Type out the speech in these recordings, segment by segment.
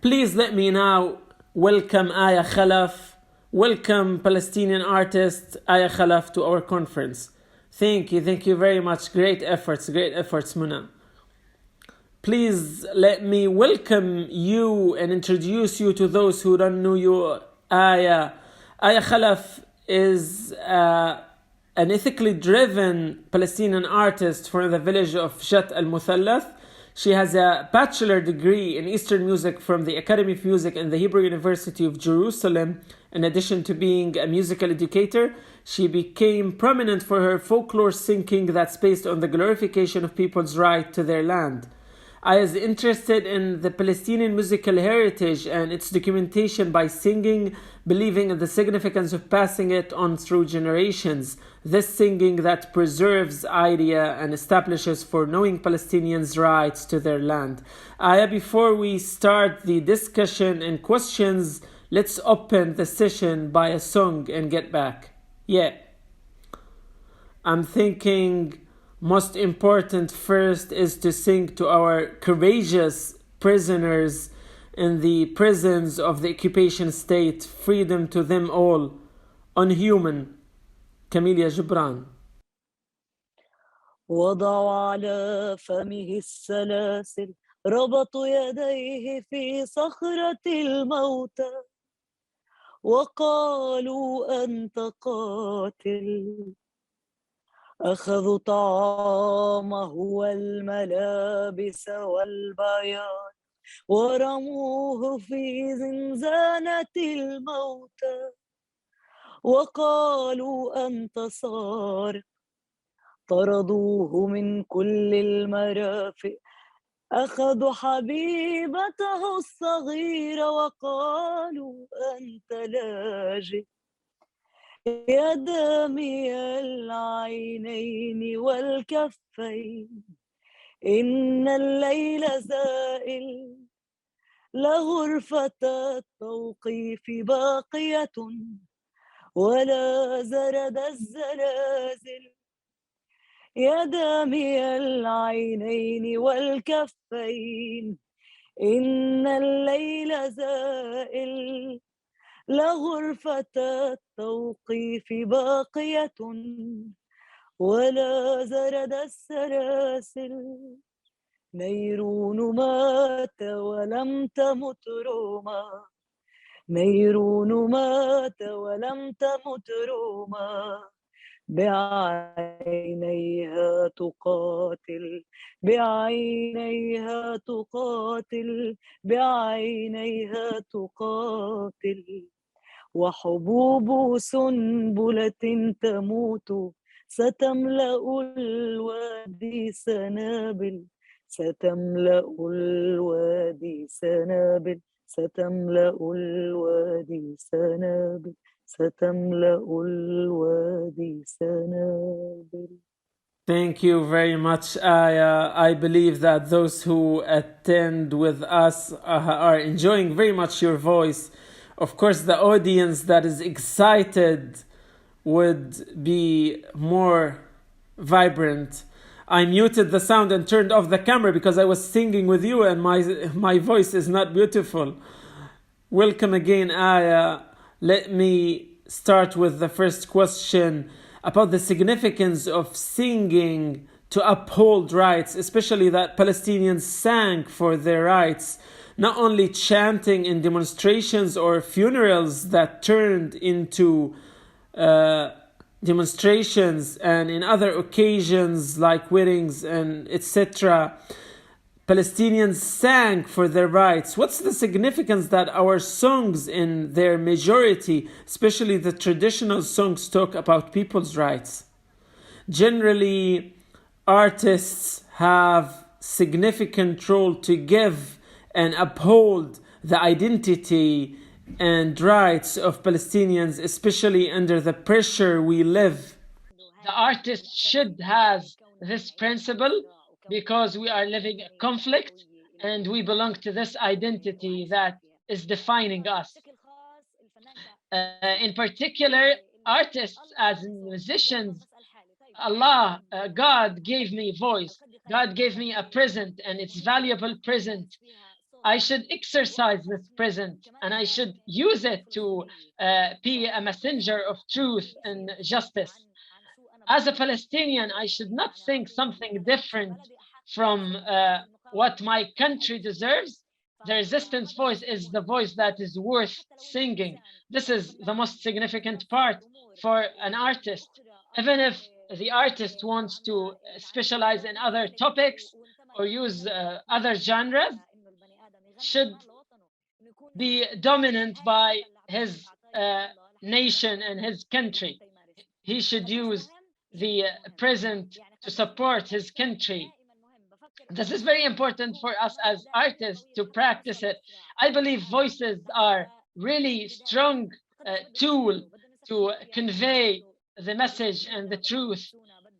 Please let me now welcome Aya Khalaf. Welcome Palestinian artist Aya Khalaf to our conference. Thank you very much. Great efforts, Muna. Please let me welcome you and introduce you to those who don't know you. Aya Khalaf is an ethically driven Palestinian artist from the village of Shat al-Muthallath. She has a bachelor degree in Eastern music from the Academy of Music and the Hebrew University of Jerusalem. In addition to being a musical educator, she became prominent for her folklore singing that's based on the glorification of people's right to their land. I was interested in the Palestinian musical heritage and its documentation by singing, believing in the significance of passing it on through generations. This singing that preserves idea and establishes for knowing Palestinians' rights to their land. Aya, before we start the discussion and questions, let's open the session by a song and get back. Yeah. I'm thinking most important first is to sing to our courageous prisoners in the prisons of the occupation state. Freedom to them all. Unhuman. Camelia Gibran. وضع على فمه السلاسل ربطوا يديه في صخرة الموتى وقالوا أنت قاتل أخذوا طعامه والملابس والبيان ورموه في زنزانة الموتى وقالوا أنت سارق طردوه من كل المرافق أخذوا حبيبته الصغيرة وقالوا أنت لاجئ يا دامي العينين والكفين إن الليل زائل لغرفة التوقيف باقية ولا زرد الزلازل يا دامي العينين والكفين إن الليل زائل لغرفة التوقيف باقية ولا زرد السلاسل نيرون مات ولم تمت روما نيرون مات ولم تمت روما بعينيها تقاتل بعينيها تقاتل بعينيها تقاتل وحبوب سنبلة تموت ستملأ الوادي سنابل ستملأ الوادي سنابل ستملأ الوادي سنابل ستملأ الوادي سنابل. Thank you very much, Aya. I believe that those who attend with us are enjoying very much your voice. Of course, the audience that is excited would be more vibrant. I muted the sound and turned off the camera because I was singing with you and my voice is not beautiful. Welcome again, Aya. Let me start with the first question about the significance of singing to uphold rights, especially that Palestinians sang for their rights, not only chanting in demonstrations or funerals that turned into demonstrations and in other occasions like weddings and etc. Palestinians sang for their rights. What's the significance that our songs in their majority, especially the traditional songs, talk about people's rights? Generally, artists have significant role to give and uphold the identity and rights of Palestinians, especially under the pressure we live. The artist should have this principle because we are living a conflict and we belong to this identity that is defining us. In particular, artists as musicians, God gave me voice. God gave me a present, and it's valuable present I should exercise this present, and I should use it to be a messenger of truth and justice. As a Palestinian, I should not think something different from what my country deserves. The resistance voice is the voice that is worth singing. This is the most significant part for an artist. Even if the artist wants to specialize in other topics or use other genres, should be dominant by his nation and his country. He should use the present to support his country. This is very important for us as artists to practice it. I believe voices are really strong tool to convey the message and the truth.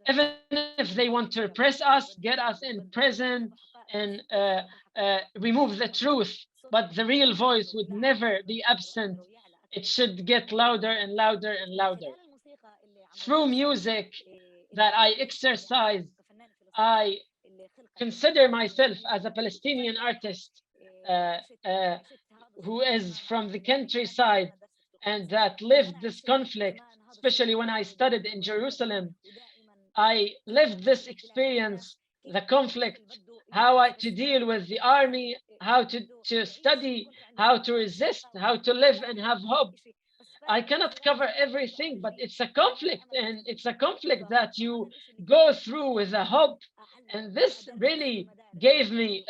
Even if they want to repress us, get us in prison, and remove the truth, but the real voice would never be absent. It should get louder and louder and louder. Through music that I exercise, I consider myself as a Palestinian artist uh, uh, who is from the countryside and that lived this conflict, especially when I studied in Jerusalem. I lived this experience, the conflict, to deal with the army, how to study, how to resist, how to live and have hope. I cannot cover everything, but it's a conflict, and it's a conflict that you go through with a hope. And this really gave me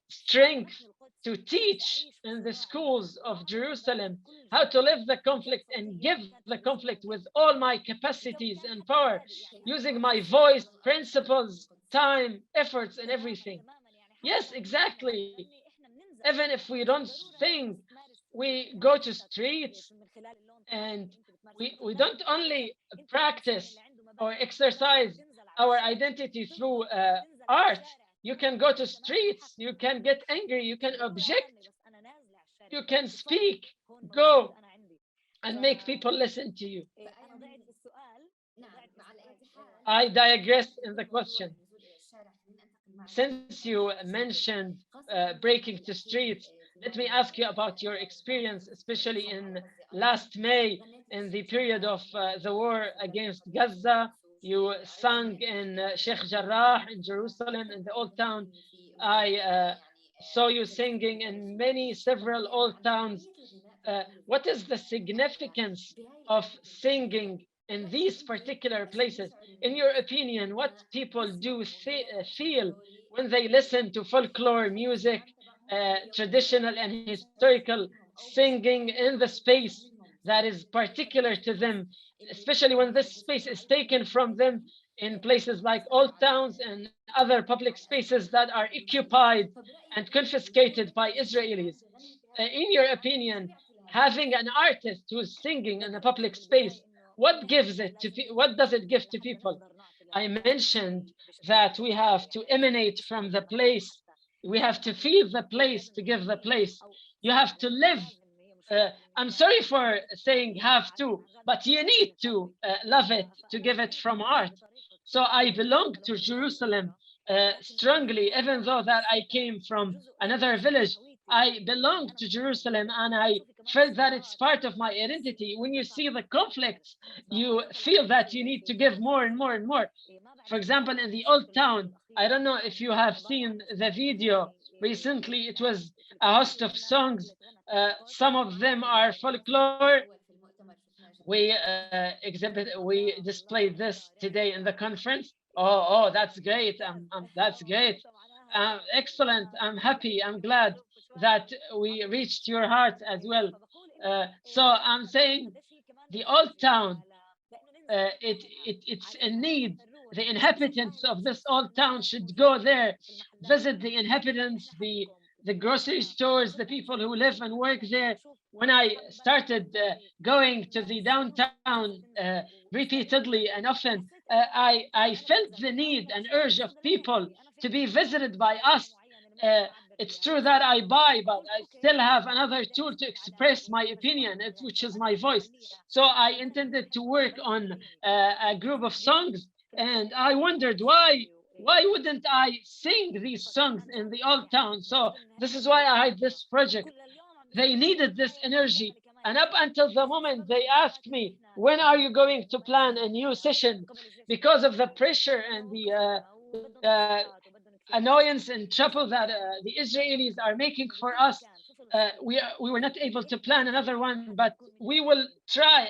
strength to teach in the schools of Jerusalem how to live the conflict and give the conflict with all my capacities and power, using my voice, principles, time, efforts, and everything. Yes, exactly. Even if we don't sing, we go to streets, and we don't only practice or exercise our identity through art. You can go to streets, you can get angry, you can object, you can speak, go and make people listen to you. I digress in the question. Since you mentioned breaking to streets, let me ask you about your experience, especially in last May, in the period of the war against Gaza. You sang in Sheikh Jarrah in Jerusalem, in the old town. I saw you singing in several old towns. What is the significance of singing in these particular places? In your opinion, what people do feel when they listen to folklore music, traditional and historical singing in the space that is particular to them, especially when this space is taken from them in places like old towns and other public spaces that are occupied and confiscated by Israelis. In your opinion, having an artist who's singing in a public space, what does it give to people? I mentioned that we have to emanate from the place. We have to feel the place to give the place. You have to live. I'm sorry for saying have to, but you need to love it to give it from art. So I belong to Jerusalem strongly, even though that I came from another village. I belong to Jerusalem, and I felt that it's part of my identity. When you see the conflicts, you feel that you need to give more and more and more. For example, in the old town, I don't know if you have seen the video recently. It was a host of songs. Some of them are folklore. We displayed this today in the conference. Oh, that's great. That's great. Excellent. I'm happy. I'm glad that we reached your heart as well. So I'm saying the old town, it's in need. The inhabitants of this old town should go there, visit the inhabitants, the grocery stores, the people who live and work there. When I started going to the downtown repeatedly and often, I felt the need and urge of people to be visited by us. It's true that I buy, but I still have another tool to express my opinion, which is my voice. So I intended to work on a group of songs, and I wondered why why wouldn't I sing these songs in the old town? So this is why I had this project. They needed this energy. And up until the moment they asked me, when are you going to plan a new session? Because of the pressure and the annoyance and trouble that the Israelis are making for us, we were not able to plan another one, but we will try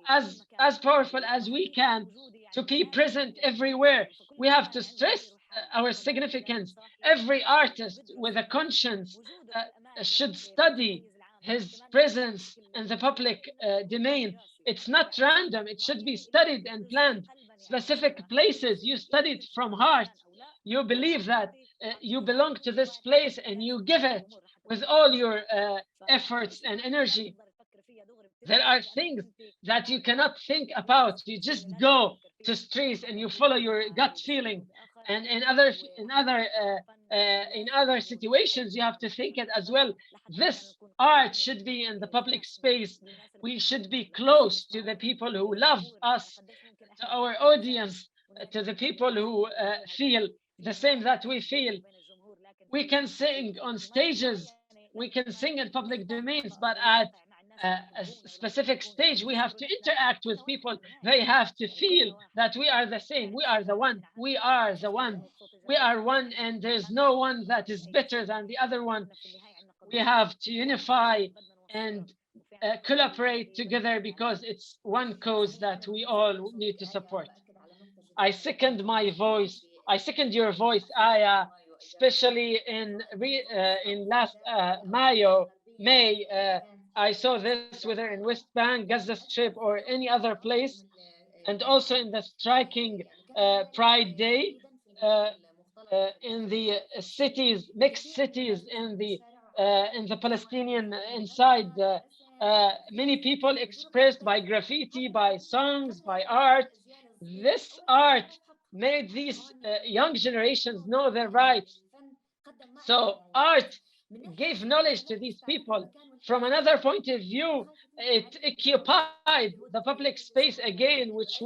as powerful as we can to be present everywhere. We have to stress our significance. Every artist with a conscience should study his presence in the public domain. It's not random. It should be studied and planned. Specific places you studied from heart. You believe that you belong to this place and you give it with all your efforts and energy. There are things that you cannot think about. You just go to streets and you follow your gut feeling. And in other situations, you have to think it as well. This art should be in the public space. We should be close to the people who love us, to our audience, to the people who feel the same that we feel. We can sing on stages, we can sing in public domains, but at a specific stage, we have to interact with people. They have to feel that we are the same. We are the one. We are the one. We are one, and there's no one that is better than the other one. We have to unify and collaborate together because it's one cause that we all need to support. I second my voice. I second your voice, Aya, especially in last May. I saw this whether in West Bank, Gaza Strip, or any other place, and also in the striking Pride Day in the cities, mixed cities in the Palestinian inside. Many people expressed by graffiti, by songs, by art. This art made these young generations know their rights. So art gave knowledge to these people. From another point of view, it occupied the public space again, which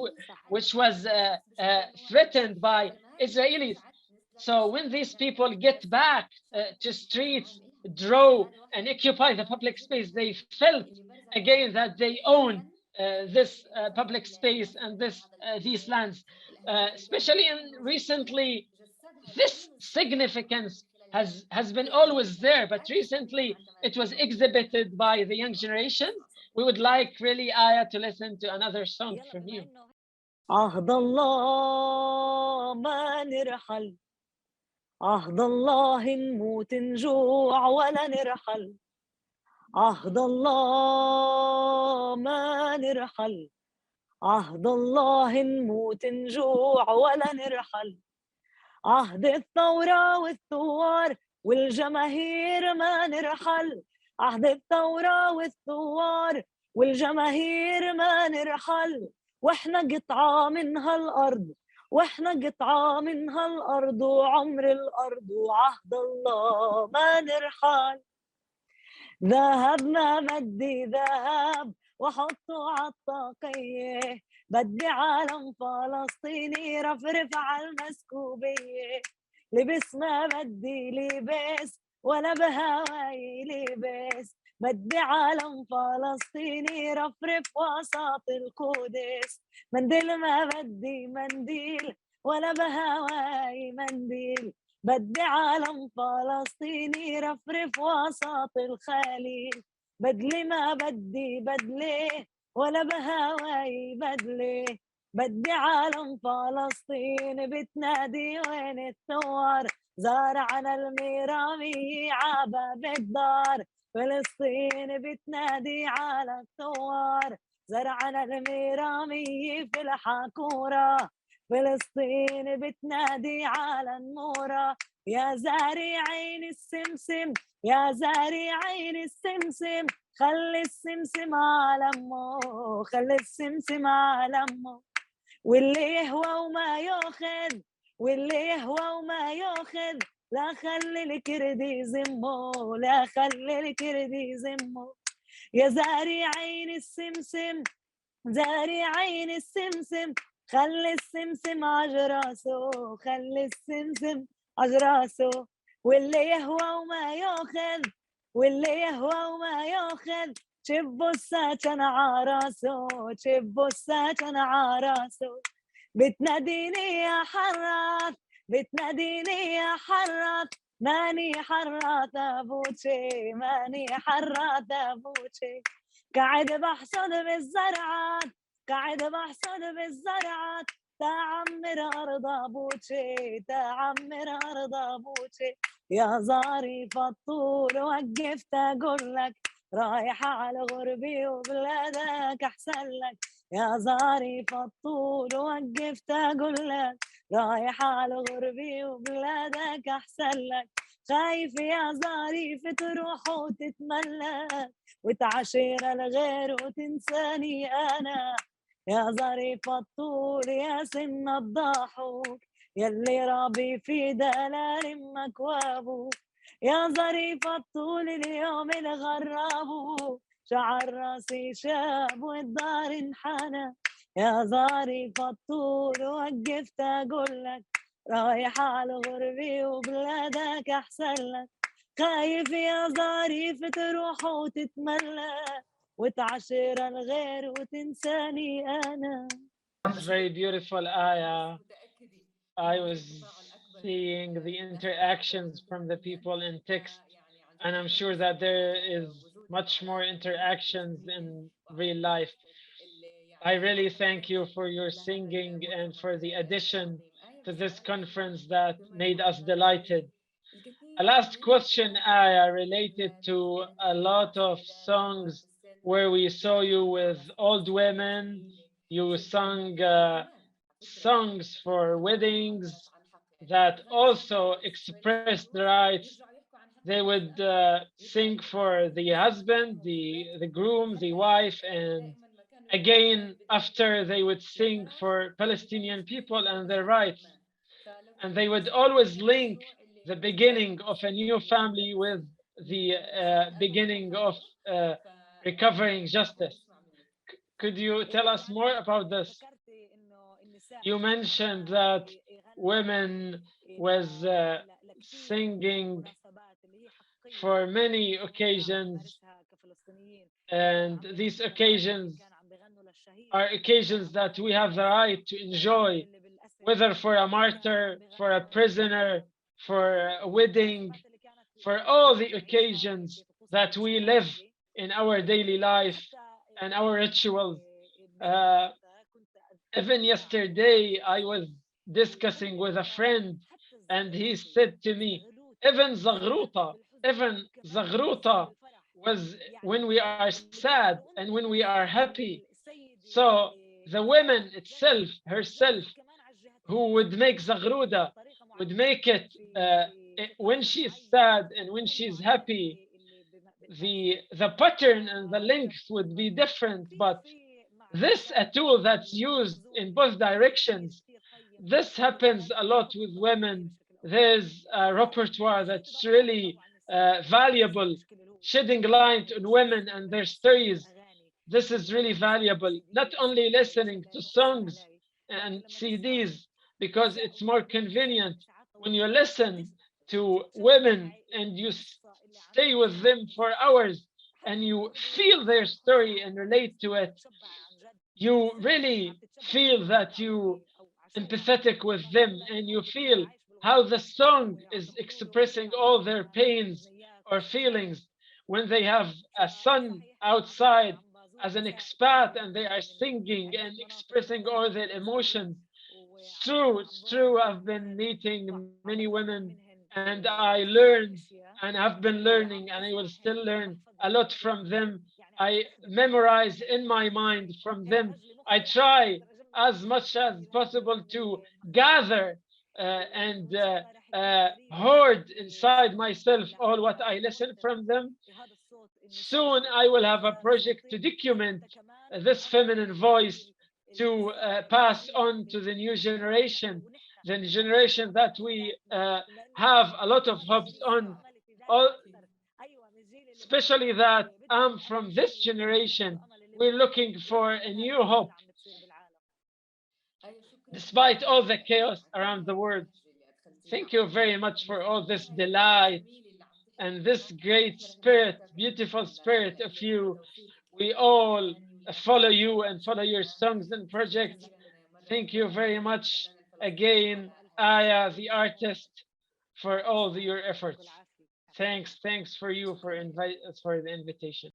was threatened by Israelis. So when these people get back to streets, draw and occupy the public space, they felt again that they own this public space and these lands. Especially in recently, this significance has been always there, but recently it was exhibited by the young generation. We would like really, Aya, to listen to another song from you. عهد الله ما نرحل عهد الله نموت نجوع ولا نرحل عهد الله ما نرحل عهد الله نموت نجوع ولا نرحل عهد الثورة والثوار والجماهير ما نرحل عهد الثورة والثوار والجماهير ما نرحل واحنا قطعة من هالأرض واحنا قطعة من هالأرض وعمر الأرض وعهد الله ما نرحل ذهبنا مدي ذهب وحطه عالطاقية بدي عالم فلسطيني رفرف عالمسكوبية لبس ما بدي لبس ولا بهواي لبس بدي عالم فلسطيني رفرف وسط القدس منديل ما بدي منديل ولا بهواي منديل بدي عالم فلسطيني رفرف وسط الخليل بدلي ما بدي بدلي ولا بهواي بدلي بدي عالم فلسطين بتنادي وين الثوار زارعنا الميرامي عباب الدار فلسطين بتنادي على الثوار زرعنا الميرامي في الحكورة فلسطين بتنادي على النورة يا زارعين السمسم يا زارعين السمسم خلي السمسم على امه خلي السمسم على امه واللي يهوى وما ياخذ واللي يهوى وما ياخذ لا خلي الكرد يزمه لا خلي الكرد يزمه يا زارعين السمسم زارعين السمسم خلي السمسم عجراسه، خلي السمسم عجراسه، واللي يهوى وما ياخذ، واللي يهوى وما ياخذ، شبوا الساكن عراسه، شبوا الساكن عراسه. بتناديني يا حراث، بتناديني يا حراث، ماني حراث ابوتشي، ماني حراث ابوتشي. قاعد بحصد بالزرعات، قاعد بحصد بالزرعات، تعمر أرض أبوتشي، تعمر أرض أبوتشي. يا ظريف الطول وقفت أقول لك، رايحة على غربي وبلادك أحسن لك. يا ظريف الطول وقفت أقول لك، رايحة على غربي وبلادك أحسن لك. خايف يا ظريف تروح وتتملك، وتعاشر الغير وتنساني أنا. يا ظريف الطول يا سن الضاحوك، يلي رابي في دلال امك وابوك. يا ظريف الطول اليوم الغراب، شعر راسي شاب والدار انحنى. يا ظريف الطول وقفت اقول لك، رايحة على غربي وبلادك احسن لك. خايف يا ظريف تروح وتتملى، وتعشر الغير وتنساني أنا. That's very beautiful, Aya. I was seeing the interactions from the people in text, and I'm sure that there is much more interactions in real life. I really thank you for your singing and for the addition to this conference that made us delighted. A last question, Aya, related to a lot of songs where we saw you with old women. You sung songs for weddings that also expressed the rights. They would sing for the husband, the groom, the wife, and again after they would sing for Palestinian people and their rights. And they would always link the beginning of a new family with the beginning of uh, recovering justice. Could you tell us more about this? You mentioned that women was singing for many occasions, and these occasions are occasions that we have the right to enjoy, whether for a martyr, for a prisoner, for a wedding, for all the occasions that we live in our daily life and our rituals. Uh, Even yesterday, I was discussing with a friend, and he said to me, even Zagruta was when we are sad and when we are happy. So the woman itself, herself, who would make Zagruda, would make it when she's sad and when she's happy. The pattern and the length would be different, but this a tool that's used in both directions. This happens a lot with women. There's a repertoire that's really valuable, shedding light on women and their stories. This is really valuable. Not only listening to songs and CDs, because it's more convenient when you listen to women and you stay with them for hours and you feel their story and relate to it. You really feel that you empathetic with them and you feel how the song is expressing all their pains or feelings when they have a son outside as an expat and they are singing and expressing all their emotions. It's true. I've been meeting many women and I learned and have been learning and I will still learn a lot from them. I memorize in my mind from them. I try as much as possible to gather and hoard inside myself all what I listen from them. Soon I will have a project to document this feminine voice to pass on to the new generation, the generation that we have a lot of hopes on, all, especially that I'm from this generation. We're looking for a new hope. despite all the chaos around the world. Thank you very much for all this delight and this great spirit, beautiful spirit of you. We all follow you and follow your songs and projects. Thank you very much again, Aya, the artist, for all your efforts. Thanks for you for the invitation.